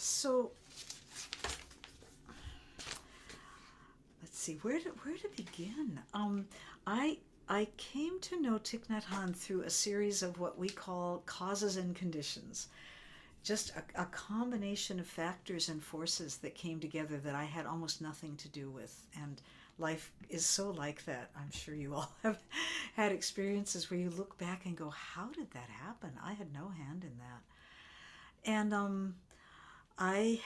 So let's see, where to begin? I came to know Thich Nhat Hanh through a series of what we call causes and conditions. Just a combination of factors and forces that came together that I had almost nothing to do with. And life is so like that. I'm sure you all have had experiences where you look back and go, how did that happen? I had no hand in that. And I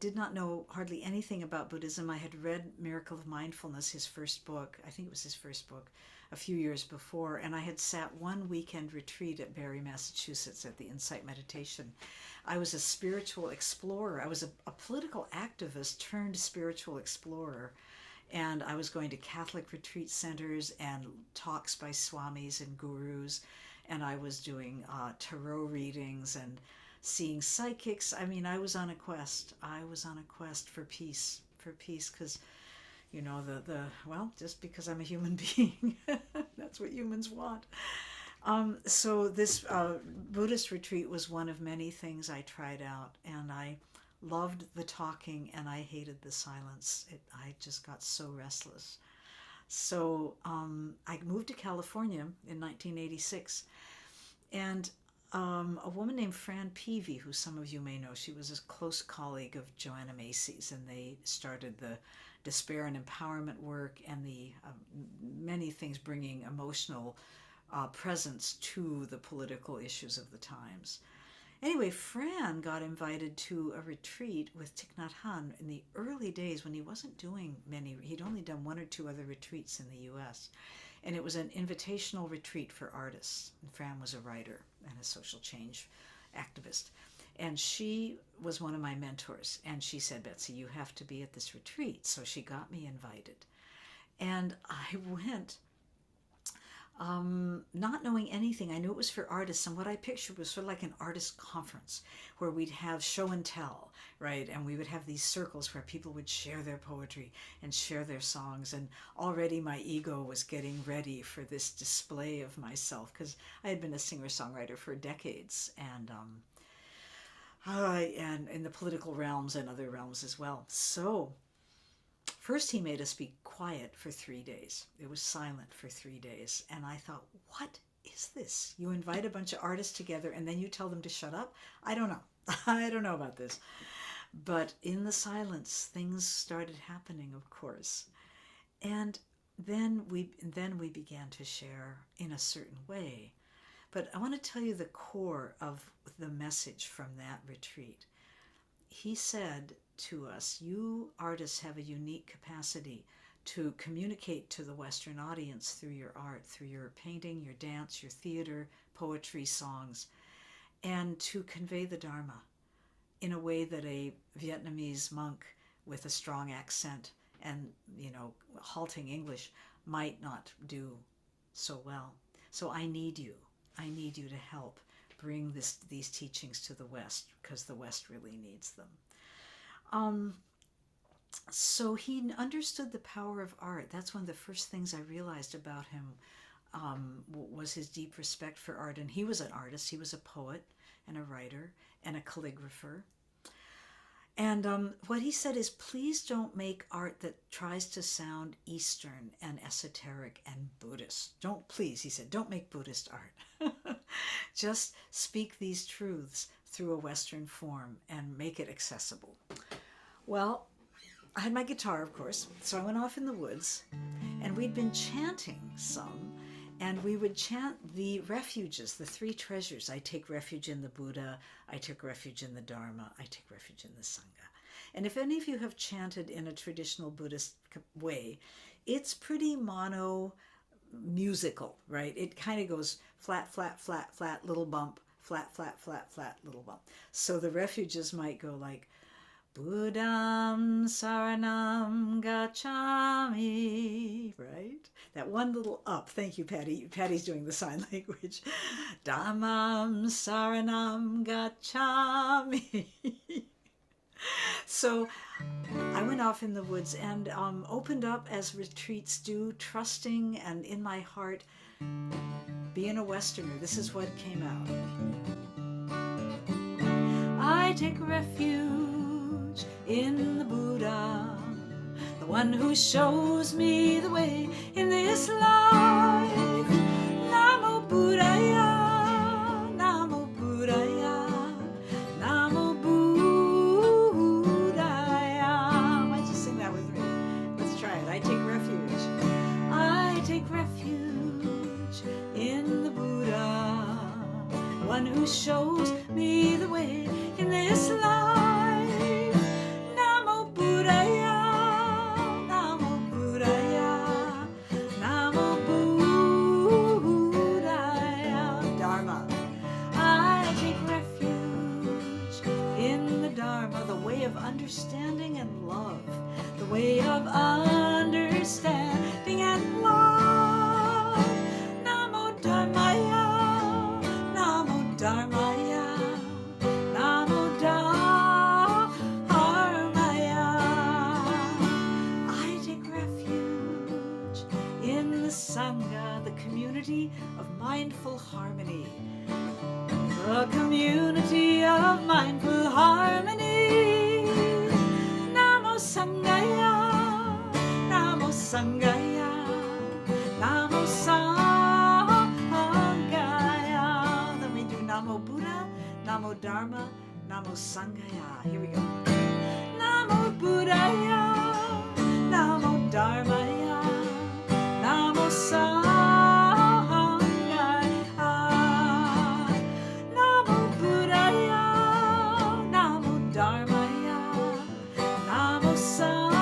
did not know hardly anything about Buddhism. I had read Miracle of Mindfulness, his first book. I think it was his first book, a few years before, and I had sat one weekend retreat at Barre, Massachusetts at the Insight Meditation. I was a spiritual explorer. I was a political activist turned spiritual explorer, and I was going to Catholic retreat centers and talks by swamis and gurus, and I was doing tarot readings and seeing psychics. I mean, I was on a quest. I was on a quest for peace, because you know, well, just because I'm a human being, that's what humans want. So this Buddhist retreat was one of many things I tried out, and I loved the talking and I hated the silence. I just got so restless. So I moved to California in 1986, and a woman named Fran Peavy, who some of you may know, she was a close colleague of Joanna Macy's, and they started the despair and empowerment work and the many things bringing emotional presence to the political issues of the times. Anyway, Fran got invited to a retreat with Thich Nhat Hanh in the early days when he wasn't doing many. He'd only done one or two other retreats in the U.S., and it was an invitational retreat for artists. And Fran was a writer and a social change activist. And she was one of my mentors. And she said, Betsy, you have to be at this retreat. So she got me invited. And I went, not knowing anything. I knew it was for artists. And what I pictured was sort of like an artist conference where we'd have show and tell, right? And we would have these circles where people would share their poetry and share their songs. And already my ego was getting ready for this display of myself, because I had been a singer-songwriter for decades, and in the political realms and other realms as well. So first he made us be quiet for 3 days. It was silent for 3 days. And I thought, what is this? You invite a bunch of artists together and then you tell them to shut up? I don't know. I don't know about this. But in the silence, things started happening, of course. And then we began to share in a certain way. But I want to tell you the core of the message from that retreat. He said to us, you artists have a unique capacity to communicate to the Western audience through your art, through your painting, your dance, your theater, poetry, songs, and to convey the Dharma in a way that a Vietnamese monk with a strong accent and, halting English might not do so well. So I need you. I need you to help bring these teachings to the West, because the West really needs them. So he understood the power of art. That's one of the first things I realized about him, was his deep respect for art. And he was an artist. He was a poet and a writer and a calligrapher. And what he said is, please don't make art that tries to sound Eastern and esoteric and Buddhist. Please, he said, don't make Buddhist art. Just speak these truths through a Western form and make it accessible. Well, I had my guitar, of course, so I went off in the woods, and we'd been chanting some, and we would chant the refuges, the three treasures. I take refuge in the Buddha, I take refuge in the Dharma, I take refuge in the Sangha. And if any of you have chanted in a traditional Buddhist way, it's pretty musical, right? It kind of goes flat, flat, flat, flat, little bump, flat, flat, flat, flat, little bump. So the refuges might go like, Buddham Saranam Gacchami, right? That one little up. Thank you, Patty. Patty's doing the sign language. Dhammam Saranam Gacchami. So I went off in the woods and opened up, as retreats do, trusting, and in my heart, being a Westerner, this is what came out. I take refuge in the Buddha, the one who shows me the way in this life. Namo Buddhaya, Namo Buddhaya, Namo Buddhaya. Why don't you sing that with me? Let's try it. I take refuge. I take refuge in the Buddha, one who shows me the way in this life. Namo Buddhaya, Namo Buddhaya, Namo Buddhaya. Dharma. I take refuge in the Dharma, the way of understanding and love, the way of understanding and love. Namo Dharmaya, Namo Dharmaya, Namo Dharmaya. I take refuge in the Sangha, the community of mindful harmony. The community of mindful harmony. Namo Sangaya, Namo Sangaya, Namo Sangaya. Then we do Namo Buddha, Namo Dharma, Namo Sangaya. Here we go. Namo Buddhaya, Namo Dharmaya, Namo Sangaya. Namo Buddhaya, Namo Dharmaya, Namo Sangaya.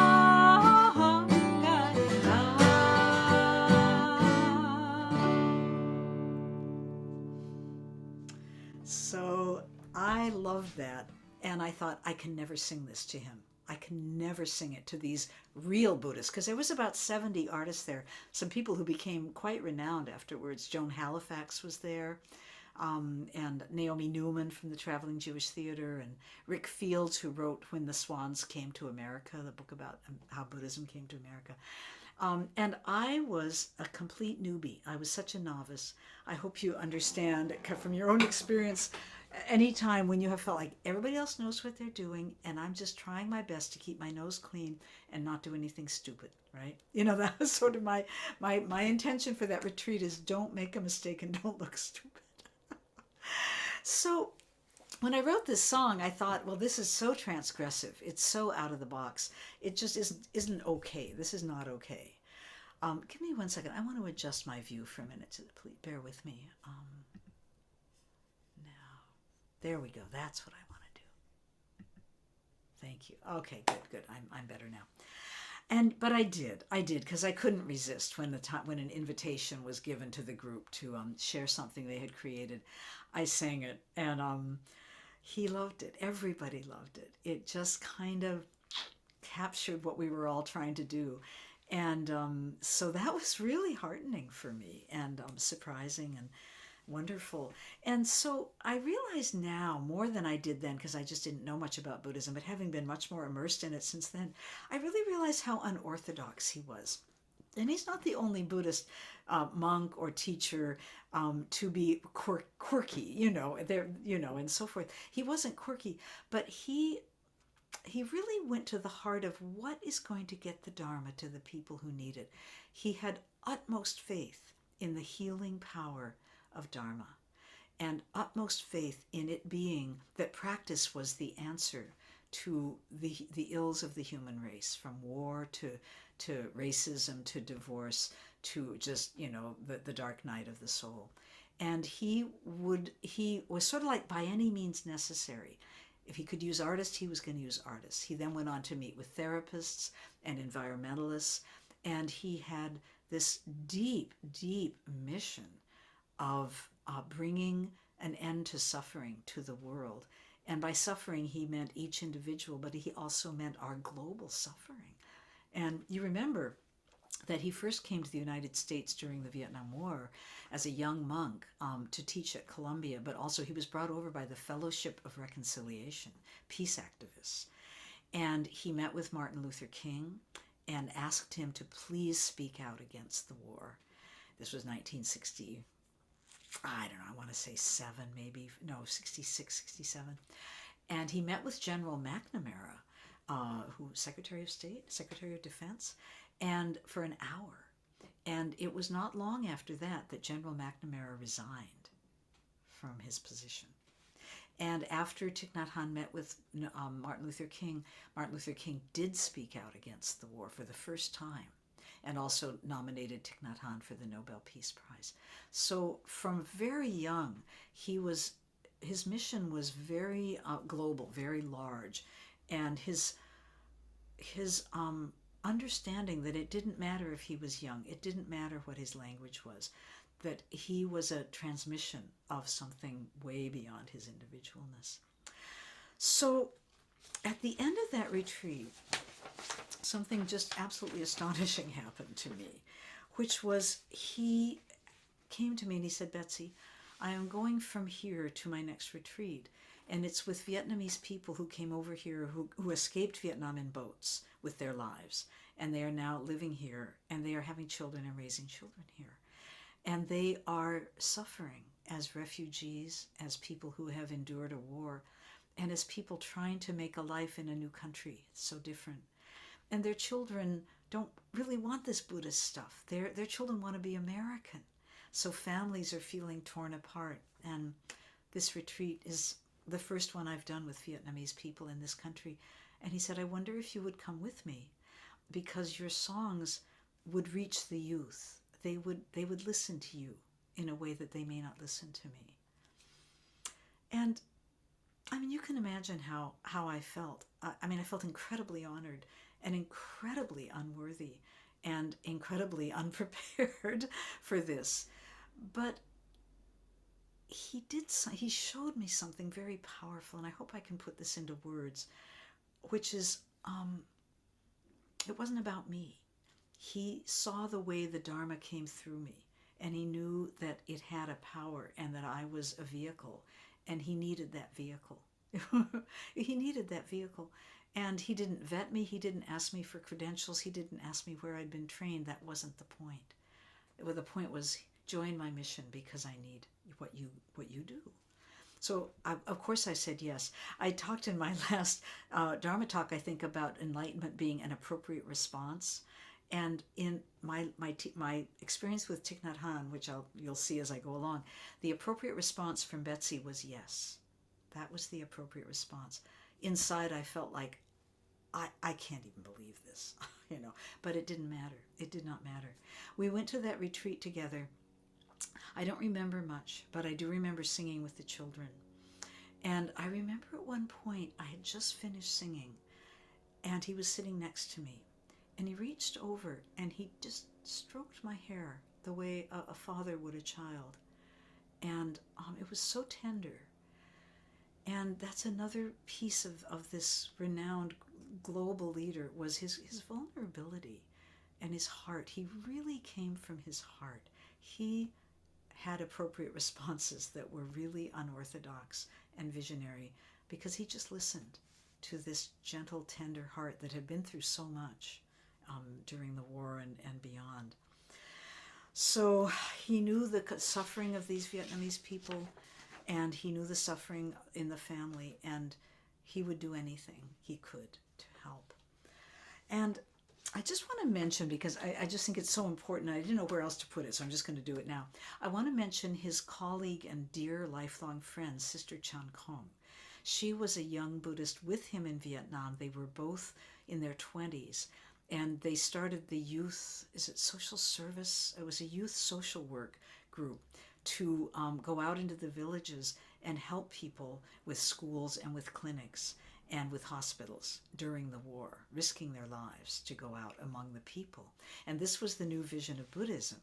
So I loved that, and I thought, I can never sing this to him. I can never sing it to these real Buddhists, because there was about 70 artists there, some people who became quite renowned afterwards. Joan Halifax was there, and Naomi Newman from the Traveling Jewish Theater, and Rick Fields, who wrote When the Swans Came to America, the book about how Buddhism came to America. And I was a complete newbie. I was such a novice. I hope you understand from your own experience, anytime when you have felt like everybody else knows what they're doing and I'm just trying my best to keep my nose clean and not do anything stupid, right? You know, that was sort of my intention for that retreat, is don't make a mistake and don't look stupid. So when I wrote this song, I thought, well, this is so transgressive. It's so out of the box. It just isn't okay. This is not okay. Give me 1 second. I want to adjust my view for a minute. Please bear with me. Now, there we go. That's what I want to do. Thank you. Okay, good. I'm better now. But I did, because I couldn't resist when an invitation was given to the group to share something they had created. I sang it, and he loved it. Everybody loved it. It just kind of captured what we were all trying to do. And so that was really heartening for me, and surprising and wonderful. And so I realize now, more than I did then, because I just didn't know much about Buddhism, but having been much more immersed in it since then, I really realized how unorthodox he was. And he's not the only Buddhist monk or teacher to be quirky, and so forth. He wasn't quirky, but he really went to the heart of what is going to get the Dharma to the people who need it. He had utmost faith in the healing power of Dharma, and utmost faith in it being that practice was the answer to the ills of the human race, from war to racism to divorce to just, the dark night of the soul. And he was sort of like by any means necessary. If he could use artists, he was going to use artists. He then went on to meet with therapists and environmentalists, and he had this deep, deep mission of bringing an end to suffering to the world. And by suffering, he meant each individual, but he also meant our global suffering. And you remember that he first came to the United States during the Vietnam War as a young monk to teach at Columbia, but also he was brought over by the Fellowship of Reconciliation, peace activists. And he met with Martin Luther King and asked him to please speak out against the war. This was 1960, I don't know, I want to say 7 maybe, no, 66, 67. And he met with General McNamara, who Secretary of State, Secretary of Defense, and for an hour. And it was not long after that that General McNamara resigned from his position. And after Thich Nhat Hanh met with Martin Luther King did speak out against the war for the first time, and also nominated Thich Nhat Hanh for the Nobel Peace Prize. So from very young, his mission was very global, very large, and his understanding that it didn't matter if he was young, it didn't matter what his language was, that he was a transmission of something way beyond his individualness. So at the end of that retreat, something just absolutely astonishing happened to me, which was he came to me and he said, Betsy, I am going from here to my next retreat, and it's with Vietnamese people who came over here, who escaped Vietnam in boats with their lives, and they are now living here, and they are having children and raising children here. And they are suffering as refugees, as people who have endured a war, and as people trying to make a life in a new country. It's so different. And their children don't really want this Buddhist stuff. Their children want to be American. So families are feeling torn apart. And this retreat is the first one I've done with Vietnamese people in this country. And he said, I wonder if you would come with me, because your songs would reach the youth. They would listen to you in a way that they may not listen to me. And I mean, you can imagine how I felt. I mean, I felt incredibly honored and incredibly unworthy and incredibly unprepared for this. But he showed me something very powerful, and I hope I can put this into words, which is, it wasn't about me. He saw the way the Dharma came through me, and he knew that it had a power and that I was a vehicle, and he needed that vehicle. He needed that vehicle. And he didn't vet me. He didn't ask me for credentials. He didn't ask me where I'd been trained. That wasn't the point. Well, the point was, join my mission because I need what you do. So, of course, I said yes. I talked in my last Dharma talk, I think, about enlightenment being an appropriate response. And in my experience with Thich Nhat Hanh, which you'll see as I go along, the appropriate response from Betsy was yes. That was the appropriate response. Inside, I felt like, I can't even believe this, but it didn't matter. It did not matter. We went to that retreat together. I don't remember much, but I do remember singing with the children. And I remember at one point, I had just finished singing, and he was sitting next to me. And he reached over and he just stroked my hair the way a father would a child. And it was so tender. And that's another piece of this renowned global leader, was his vulnerability and his heart. He really came from his heart. He had appropriate responses that were really unorthodox and visionary, because he just listened to this gentle, tender heart that had been through so much during the war and beyond. So he knew the suffering of these Vietnamese people, and he knew the suffering in the family, and he would do anything he could to help. And I just want to mention, because I just think it's so important, I didn't know where else to put it, so I'm just going to do it now. I want to mention his colleague and dear lifelong friend, Sister Chan Khong. She was a young Buddhist with him in Vietnam. They were both in their 20s, and they started the youth, social service? It was a youth social work group to go out into the villages and help people with schools and with clinics and with hospitals during the war, risking their lives to go out among the people. And this was the new vision of Buddhism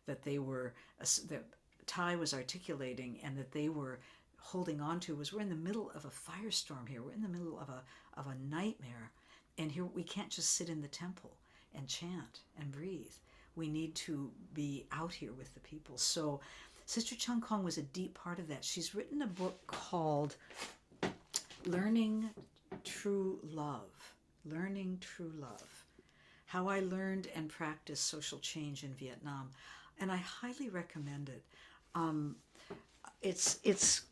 that that Thay was articulating, and that they were holding on to. We're in the middle of a firestorm here. We're in the middle of a nightmare. And here we can't just sit in the temple and chant and breathe. We need to be out here with the people. So Sister Chan Khong was a deep part of that. She's written a book called Learning True Love. Learning True Love. How I Learned and Practiced Social Change in Vietnam. And I highly recommend it. It's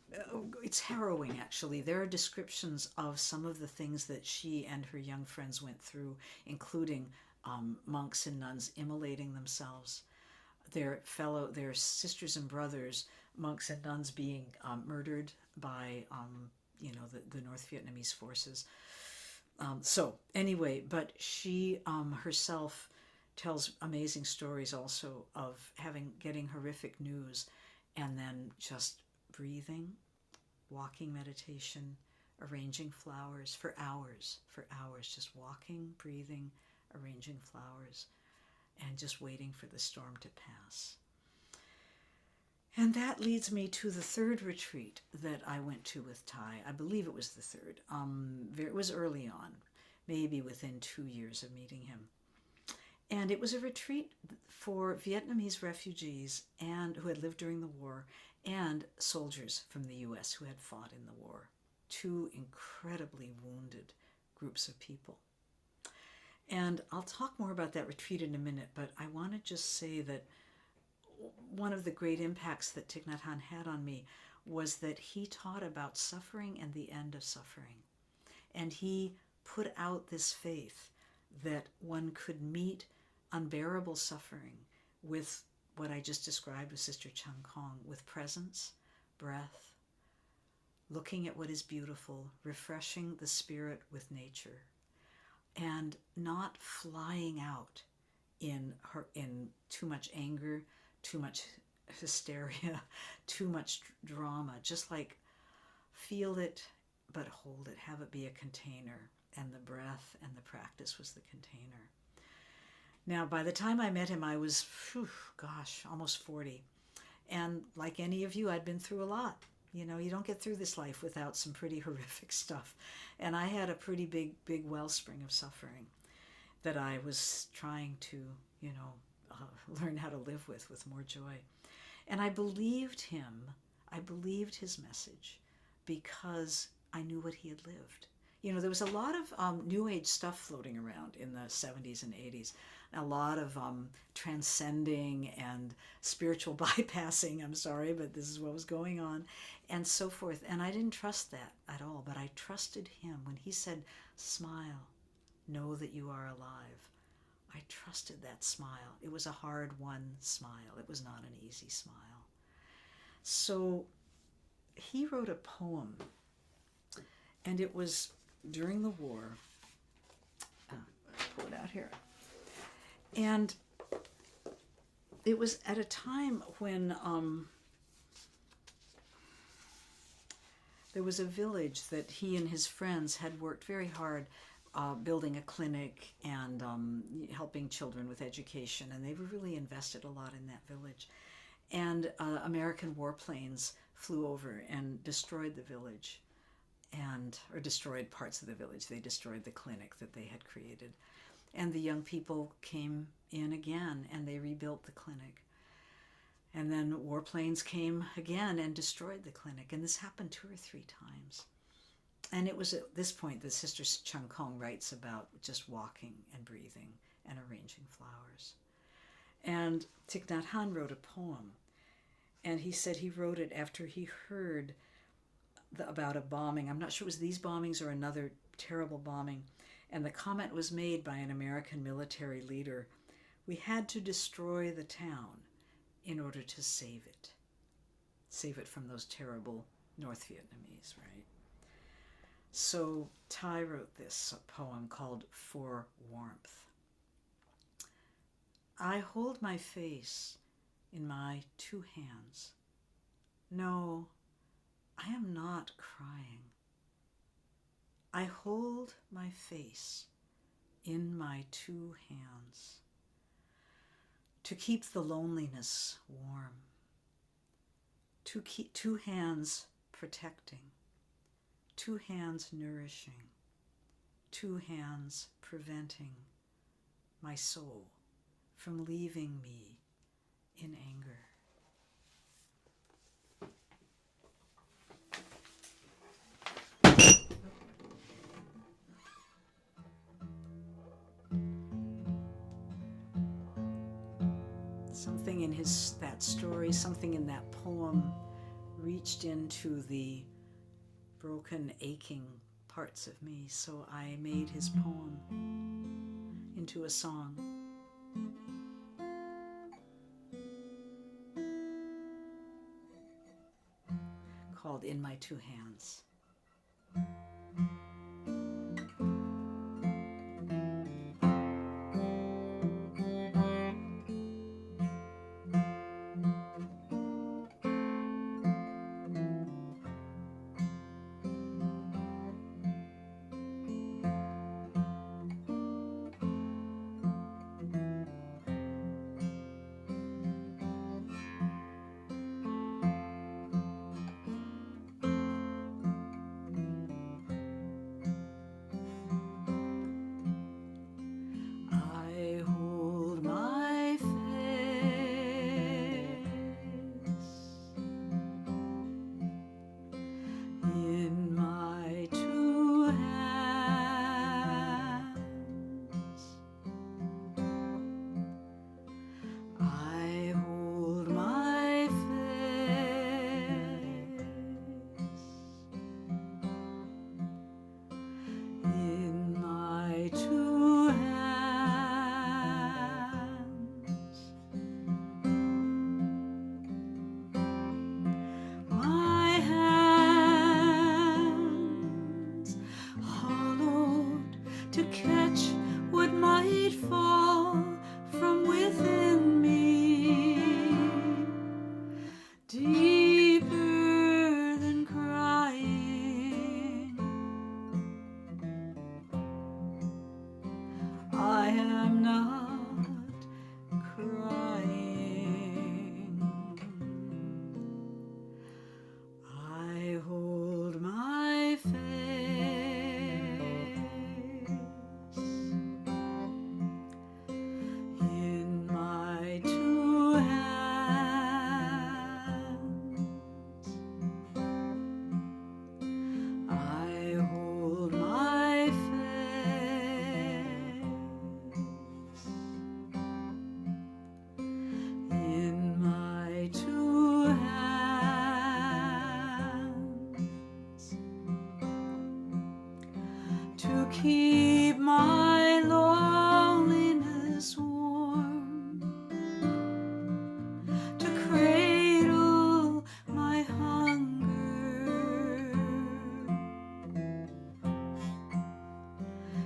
It's harrowing, actually. There are descriptions of some of the things that she and her young friends went through, including monks and nuns immolating themselves, their sisters and brothers, monks and nuns, being murdered by the North Vietnamese forces. So anyway, but she herself tells amazing stories also of getting horrific news, and then just breathing, walking meditation, arranging flowers for hours, just walking, breathing, arranging flowers, and just waiting for the storm to pass. And that leads me to the third retreat that I went to with Thay. I believe it was the third. It was early on, maybe within 2 years of meeting him. And it was a retreat for Vietnamese refugees and who had lived during the war, and soldiers from the U.S. who had fought in the war. 2 incredibly wounded groups of people. And I'll talk more about that retreat in a minute, but I want to just say that one of the great impacts that Thich Nhat Hanh had on me was that he taught about suffering and the end of suffering. And he put out this faith that one could meet unbearable suffering with what I just described with Sister Chan Khong, with presence, breath, looking at what is beautiful, refreshing the spirit with nature, and not flying out in too much anger, too much hysteria, too much drama. Just like feel it, but hold it, have it be a container, and the breath and the practice was the container. Now, by the time I met him, I was, almost 40. And like any of you, I'd been through a lot. You don't get through this life without some pretty horrific stuff. And I had a pretty big wellspring of suffering that I was trying to, learn how to live with more joy. And I believed him. I believed his message because I knew what he had lived. There was a lot of New Age stuff floating around in the 70s and 80s. A lot of transcending and spiritual bypassing, I'm sorry, but this is what was going on, and so forth. And I didn't trust that at all, but I trusted him. When he said, smile, know that you are alive, I trusted that smile. It was a hard-won smile. It was not an easy smile. So he wrote a poem, and it was during the war. Pull it out here. And it was at a time when there was a village that he and his friends had worked very hard building a clinic and helping children with education, and they really invested a lot in that village. And American warplanes flew over and destroyed the village, or destroyed parts of the village. They destroyed the clinic that they had created. And the young people came in again, and they rebuilt the clinic. And then warplanes came again and destroyed the clinic. And this happened 2 or 3 times. And it was at this point that Sister Chan Khong writes about just walking and breathing and arranging flowers. And Thich Nhat Hanh wrote a poem. And he said he wrote it after he heard about a bombing. I'm not sure it was these bombings or another terrible bombing. And the comment was made by an American military leader, we had to destroy the town in order to save it from those terrible North Vietnamese, right? So Thay wrote this poem called For Warmth. I hold my face in my 2 hands. No, I am not crying. I hold my face in my 2 hands to keep the loneliness warm, to keep 2 hands protecting, 2 hands nourishing, 2 hands preventing my soul from leaving me in anger. Something in that story, something in that poem reached into the broken, aching parts of me, so I made his poem into a song. Called In My Two Hands. Keep my loneliness warm, to cradle my hunger,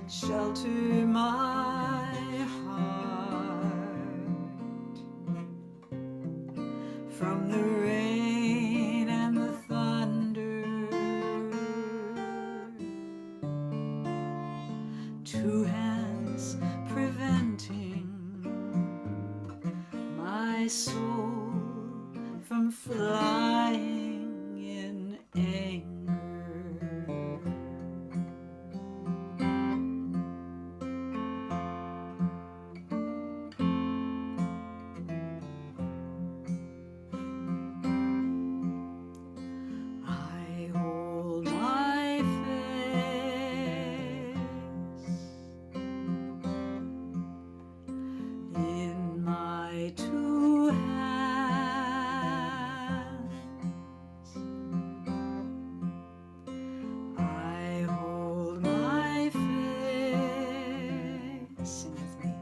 shelter my heart from the rain and the thunder. Two hands preventing my soul from flying in anger. I hold my face in my two hands. I hold my face, sing with me,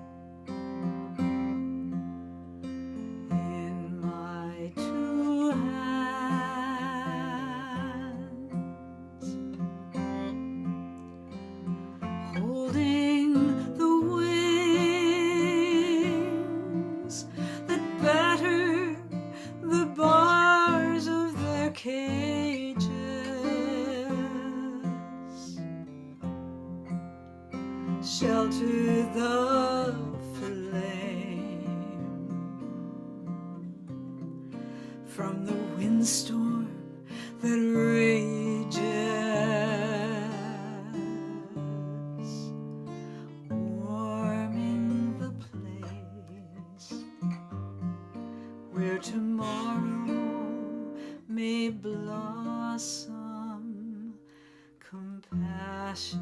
in my two hands, holding the wings that batter the bars of their cages, shelter the flame from the windstorm that rages, warming the place where tomorrow may blossom compassion.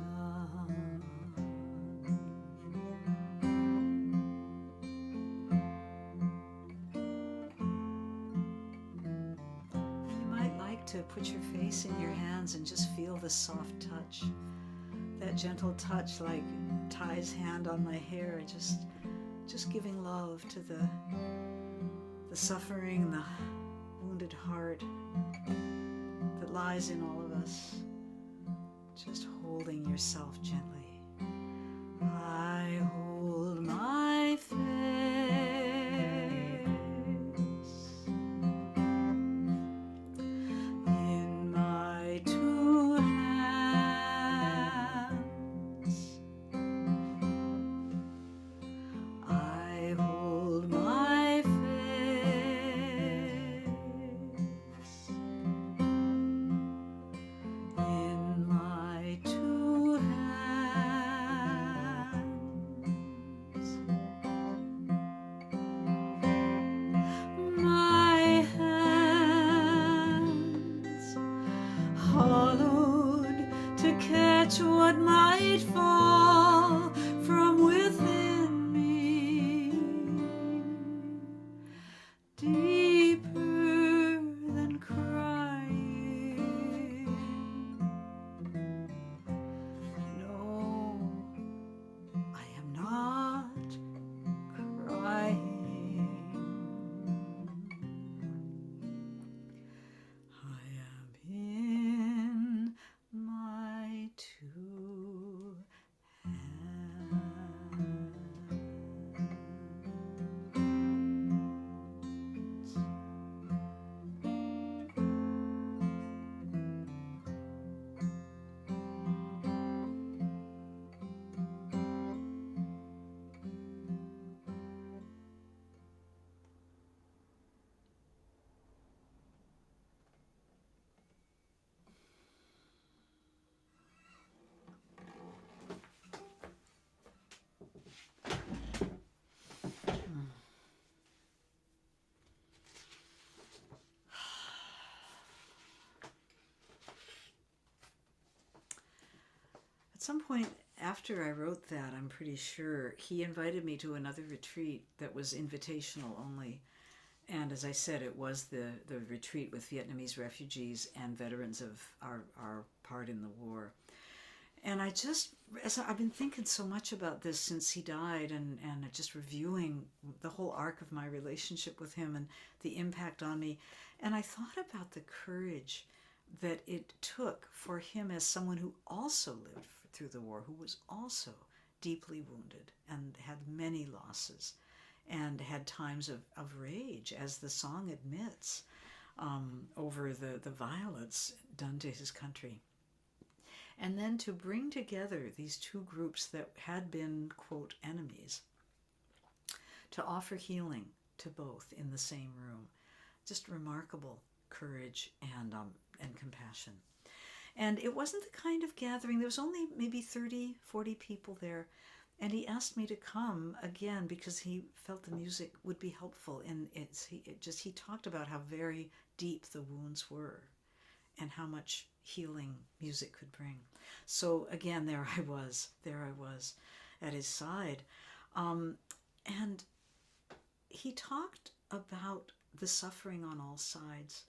You might like face in your hands and just feel the soft touch. That gentle touch like Thay's hand on my hair, just giving love to the suffering, the wounded heart that lies in all of us. Just holding yourself gently. I hold my face in my two hands. I hold my face in my two hands. My hands hollowed to catch what might fall from within me, deeper than crying. No, I am not crying. I am in my two hands. At some point after I wrote that, I'm pretty sure, he invited me to another retreat that was invitational only. And as I said, it was the retreat with Vietnamese refugees and veterans of our part in the war. And I've been thinking so much about this since he died, and just reviewing the whole arc of my relationship with him and the impact on me. And I thought about the courage that it took for him as someone who also lived through the war, who was also deeply wounded and had many losses and had times of rage, as the song admits, over the violence done to his country. And then to bring together these two groups that had been, quote, enemies, to offer healing to both in the same room. Just remarkable courage and compassion. And it wasn't the kind of gathering, there was only maybe 30, 40 people there. And he asked me to come again because he felt the music would be helpful. And he talked about how very deep the wounds were and how much healing music could bring. So again, there I was at his side. And he talked about the suffering on all sides.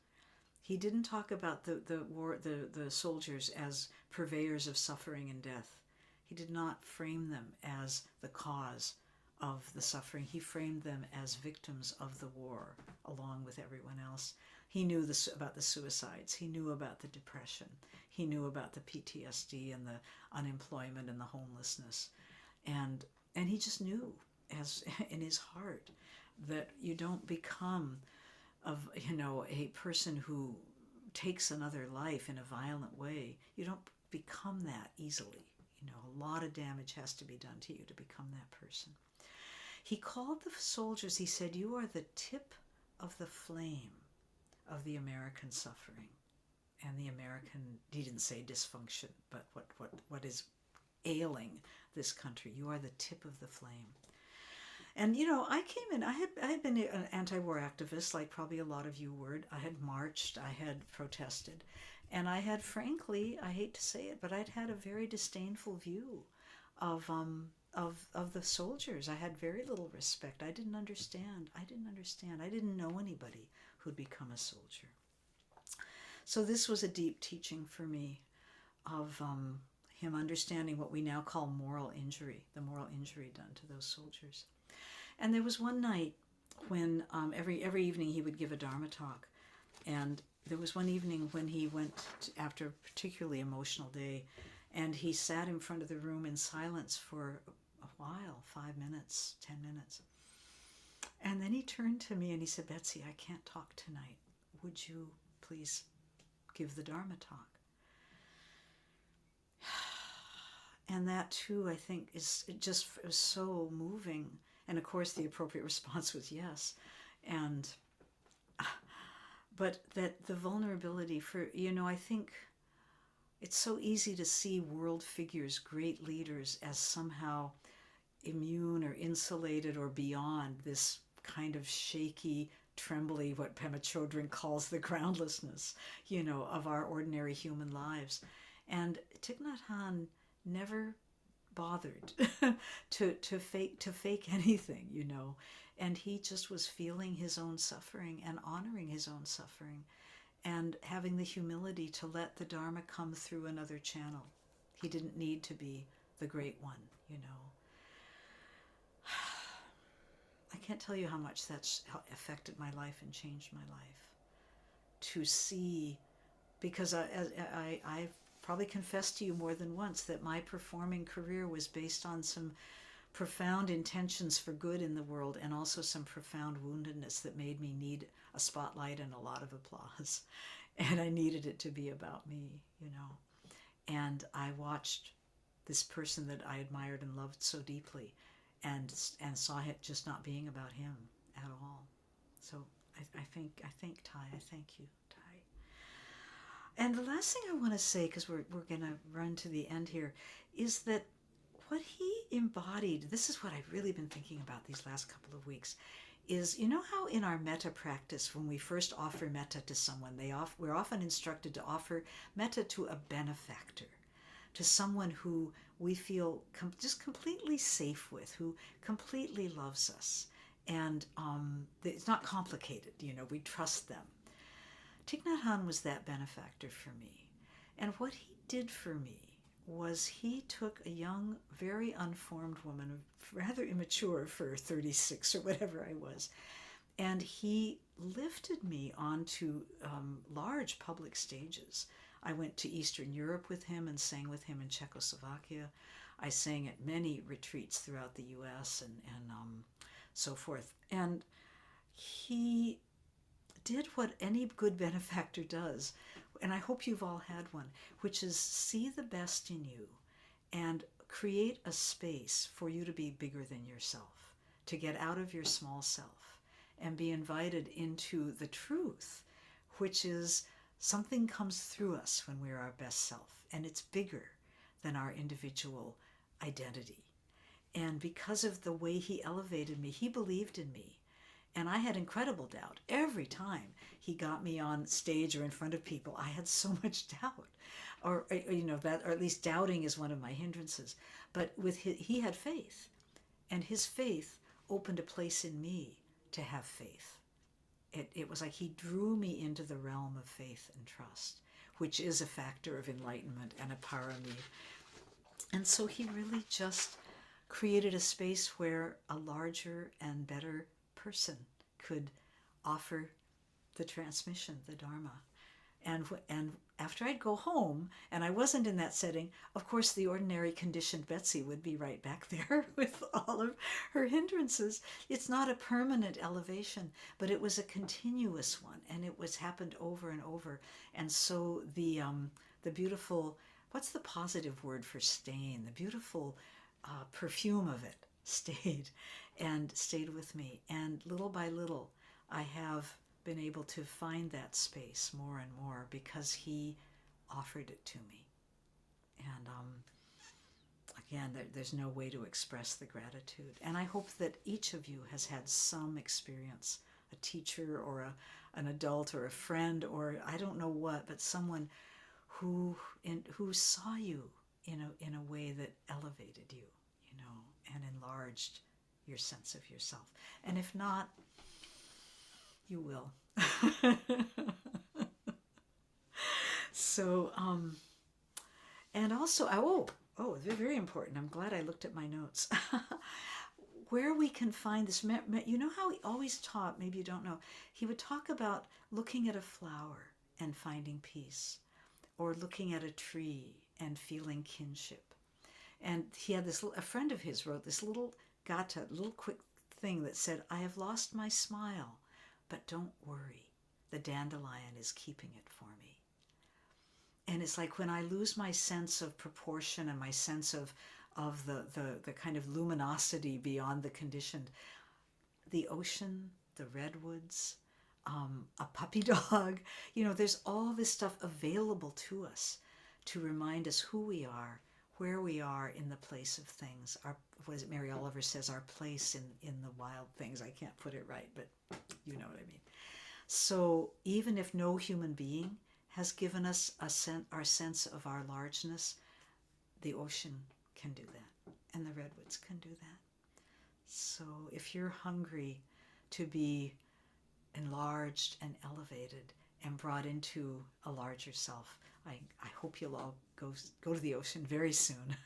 He didn't talk about the soldiers as purveyors of suffering and death. He did not frame them as the cause of the suffering. He framed them as victims of the war, along with everyone else. He knew about the suicides. He knew about the depression. He knew about the PTSD and the unemployment and the homelessness. And he just knew, as in his heart, that you don't become a person who takes another life in a violent way. You don't become that easily. A lot of damage has to be done to you to become that person. He called the soldiers, he said, you are the tip of the flame of the American suffering and the American, he didn't say dysfunction, but what is ailing this country. You are the tip of the flame. And I came in, I had been an anti-war activist, like probably a lot of you were. I had marched, I had protested, and I had, frankly, I hate to say it, but I'd had a very disdainful view of the soldiers. I had very little respect. I didn't understand. I didn't know anybody who'd become a soldier. So this was a deep teaching for me of him understanding what we now call moral injury, the moral injury done to those soldiers. And there was one night when every evening he would give a Dharma talk. And there was one evening when he went after a particularly emotional day, and he sat in front of the room in silence for a while, 5 minutes, 10 minutes. And then he turned to me and he said, Betsy, I can't talk tonight. Would you please give the Dharma talk? And that too, I think, it was so moving. And of course, the appropriate response was yes. But that the vulnerability for, I think it's so easy to see world figures, great leaders, as somehow immune or insulated or beyond this kind of shaky, trembly, what Pema Chodron calls the groundlessness, of our ordinary human lives. And Thich Nhat Hanh never bothered to fake anything, and he just was feeling his own suffering and honoring his own suffering and having the humility to let the Dharma come through another channel. He didn't need to be the great one, I can't tell you how much that's affected my life and changed my life. To see, because I've probably confessed to you more than once that my performing career was based on some profound intentions for good in the world and also some profound woundedness that made me need a spotlight and a lot of applause. And I needed it to be about me, And I watched this person that I admired and loved so deeply and saw it just not being about him at all. So I think Thay, I thank you, Thay. And the last thing I want to say, because we're going to run to the end here, is that what he embodied, this is what I've really been thinking about these last couple of weeks, is how in our metta practice, when we first offer metta to someone, we're often instructed to offer metta to a benefactor, to someone who we feel just completely safe with, who completely loves us. And it's not complicated, we trust them. Thich Nhat Hanh was that benefactor for me. And what he did for me was he took a young, very unformed woman, rather immature for 36 or whatever I was, and he lifted me onto large public stages. I went to Eastern Europe with him and sang with him in Czechoslovakia. I sang at many retreats throughout the U.S. and so forth. And he did what any good benefactor does, and I hope you've all had one, which is see the best in you and create a space for you to be bigger than yourself, to get out of your small self and be invited into the truth, which is something comes through us when we're our best self, and it's bigger than our individual identity. And because of the way he elevated me, he believed in me. And I had incredible doubt. Every time he got me on stage or in front of people, I had so much doubt. Or at least doubting is one of my hindrances. But he had faith. And his faith opened a place in me to have faith. It was like he drew me into the realm of faith and trust, which is a factor of enlightenment and a parami. And so he really just created a space where a larger and better person could offer the transmission, the Dharma. And after I'd go home, and I wasn't in that setting, of course the ordinary conditioned Betsy would be right back there with all of her hindrances. It's not a permanent elevation, but it was a continuous one, and it was happened over and over. And so the beautiful, what's the positive word for stain? The beautiful perfume of it stayed with me. And little by little, I have been able to find that space more and more because he offered it to me. And again, there's no way to express the gratitude. And I hope that each of you has had some experience, a teacher or an adult or a friend or I don't know what, but someone who saw you in a way that elevated you, and enlarged your sense of yourself. And if not, you will. So, and also, they're very important. I'm glad I looked at my notes. Where we can find this, you know how he always taught, maybe you don't know, he would talk about looking at a flower and finding peace, or looking at a tree and feeling kinship. And he had this, a friend of his wrote this little gata, little quick thing that said, I have lost my smile, but don't worry, the dandelion is keeping it for me. And it's like when I lose my sense of proportion and my sense of the kind of luminosity beyond the conditioned, the ocean, the redwoods, a puppy dog, there's all this stuff available to us to remind us who we are, where we are in the place of things. What is it Mary Oliver says, our place in the wild things. I can't put it right, but you know what I mean. So even if no human being has given us our sense of our largeness, the ocean can do that, and the redwoods can do that. So if you're hungry to be enlarged and elevated and brought into a larger self, I hope you'll all go to the ocean very soon,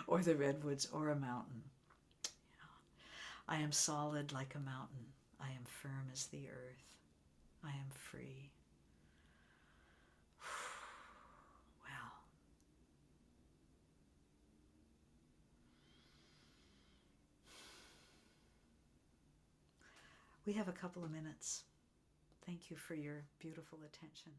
or the redwoods, or a mountain. I am solid like a mountain. I am firm as the earth. I am free. Wow. We have a couple of minutes. Thank you for your beautiful attention.